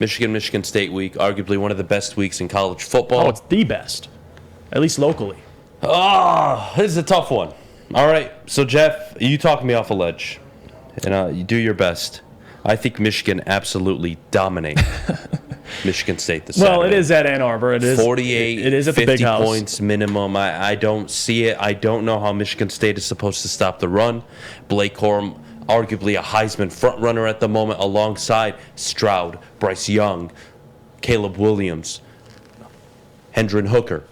Michigan State week, arguably one of the best weeks in college football. Oh, it's the best, at least locally. Oh, this is a tough one. All right, so Jeff, you talk me off a ledge, and you do your best. I think Michigan absolutely dominate Michigan State this Saturday. Well, it is at Ann Arbor. It is 48, it is at the 50 big house. points minimum. I don't see it. I don't know how Michigan State is supposed to stop the run. Blake Corum, arguably a Heisman frontrunner at the moment, alongside Stroud, Bryce Young, Caleb Williams, Hendren Hooker.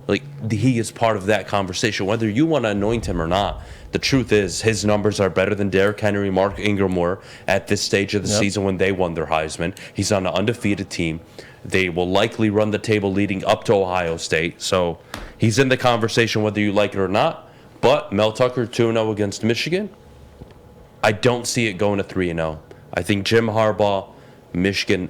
Like, he is part of that conversation, whether you want to anoint him or not. The truth is, his numbers are better than Derrick Henry, Mark Ingram were at this stage of the season when they won their Heisman. He's on an undefeated team. They will likely run the table leading up to Ohio State. So he's in the conversation whether you like it or not. But Mel Tucker 2-0 against Michigan. I don't see it going to 3-0. I think Jim Harbaugh, Michigan,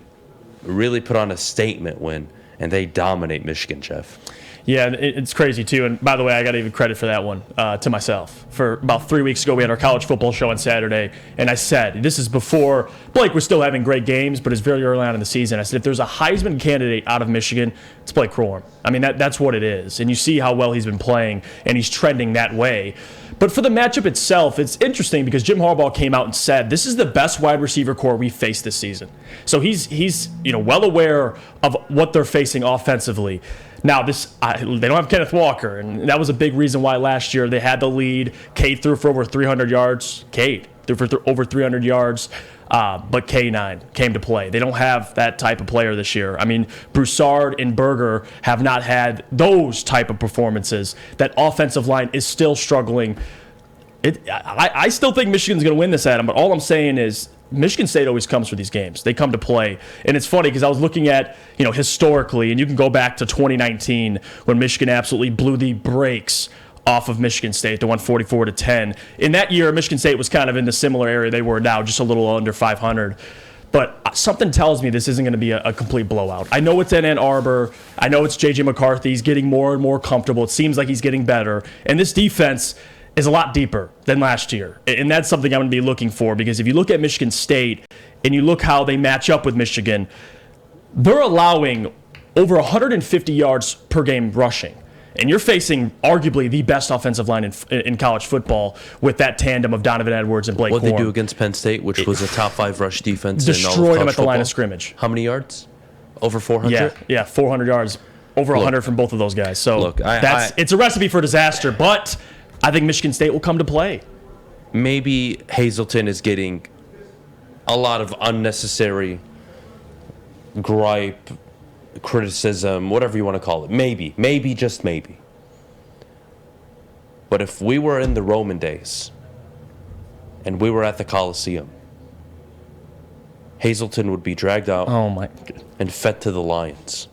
really put on a statement win, and they dominate Michigan, Jeff. Yeah, it's crazy, too. And by the way, I got to give credit for that one to myself. For about 3 weeks ago, we had our college football show on Saturday, and I said, this is before Blake was still having great games, but it's very early on in the season. I said, if there's a Heisman candidate out of Michigan, it's Blake Corum. I mean, that's what it is. And you see how well he's been playing, and he's trending that way. But for the matchup itself, it's interesting because Jim Harbaugh came out and said, this is the best wide receiver core we faced this season. So he's well aware of what they're facing offensively. Now, they don't have Kenneth Walker, and that was a big reason why last year they had the lead. Cade threw for over 300 yards. Cade threw for over 300 yards, but K9 came to play. They don't have that type of player this year. I mean, Broussard and Berger have not had those type of performances. That offensive line is still struggling. I still think Michigan's going to win this, Adam, but all I'm saying is Michigan State always comes for these games. They come to play. And it's funny because I was looking at, historically, and you can go back to 2019 when Michigan absolutely blew the brakes off of Michigan State. They won 44-10. In that year, Michigan State was kind of in the similar area they were now, just a little under 500. But something tells me this isn't going to be a complete blowout. I know it's at Ann Arbor. I know it's J.J. McCarthy. He's getting more and more comfortable. It seems like he's getting better. And this defense is a lot deeper than last year. And that's something I'm going to be looking for, because if you look at Michigan State and you look how they match up with Michigan, they're allowing over 150 yards per game rushing. And you're facing arguably the best offensive line in college football with that tandem of Donovan Edwards and Blake Corum. What they do against Penn State, which was a top 5 rush defense. Destroyed them at the line of scrimmage. How many yards? Over 400? Yeah, 400 yards. Over 100 from both of those guys. So it's a recipe for disaster, but I think Michigan State will come to play. Maybe Hazleton is getting a lot of unnecessary gripe, criticism, whatever you want to call it. Maybe, just maybe. But if we were in the Roman days and we were at the Coliseum, Hazleton would be dragged out and fed to the lions.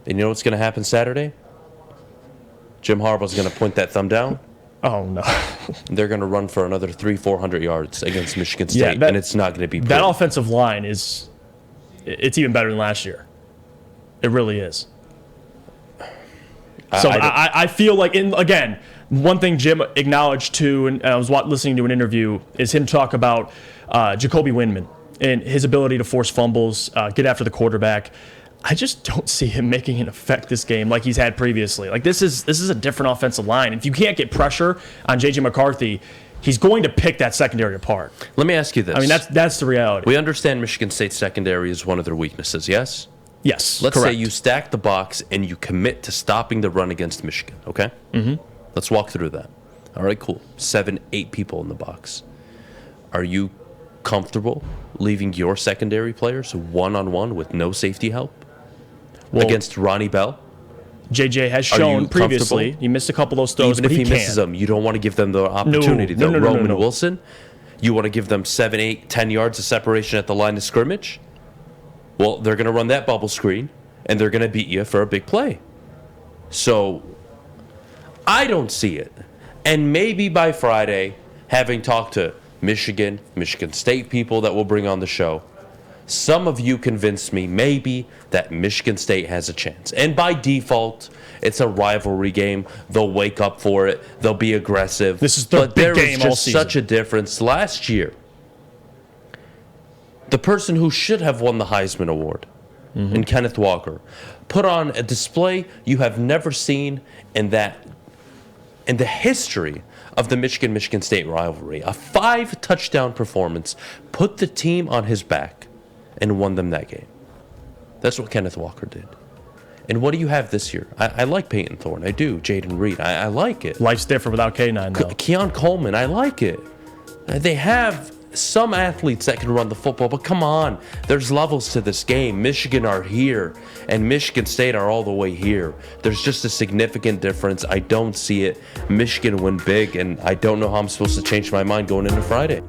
And you know what's going to happen Saturday? Jim Harbaugh's going to point that thumb down. Oh, no. They're going to run for another 300-400 yards against Michigan State, and it's not going to be pretty. That offensive line it's even better than last year. It really is. So I feel like, again, one thing Jim acknowledged too, and I was listening to an interview, is him talk about Jacoby Windman and his ability to force fumbles, get after the quarterback. I just don't see him making an effect this game like he's had previously. Like, this is a different offensive line. If you can't get pressure on J.J. McCarthy, he's going to pick that secondary apart. Let me ask you this. I mean, that's the reality. We understand Michigan State secondary is one of their weaknesses, yes? Yes, Let's correct. say you stack the box and you commit to stopping the run against Michigan, okay? Mm-hmm. Let's walk through that. All right, cool. 7, 8 people in the box. Are you comfortable leaving your secondary players one-on-one with no safety help against Ronnie Bell? JJ has shown previously he missed a couple of those throws, even if he misses them, you don't want to give them the opportunity. No. Roman Wilson, you want to give them 7, 8, 10 yards of separation at the line of scrimmage? Well, they're going to run that bubble screen, and they're going to beat you for a big play. So I don't see it. And maybe by Friday, having talked to Michigan State people that we'll bring on the show, some of you convinced me maybe that Michigan State has a chance. And by default, it's a rivalry game. They'll wake up for it. They'll be aggressive. This is the big game all season. Such a difference. Last year, the person who should have won the Heisman Award, in Kenneth Walker, put on a display you have never seen in the history of the Michigan State rivalry. A 5-touchdown performance, put the team on his back, and won them that game. That's what Kenneth Walker did. And what do you have this year? I like Peyton Thorne. I do. Jaden Reed. I like it. Life's different without K9, though. Keon Coleman. I like it. They have some athletes that can run the football, but come on. There's levels to this game. Michigan are here, and Michigan State are all the way here. There's just a significant difference. I don't see it. Michigan win big, and I don't know how I'm supposed to change my mind going into Friday.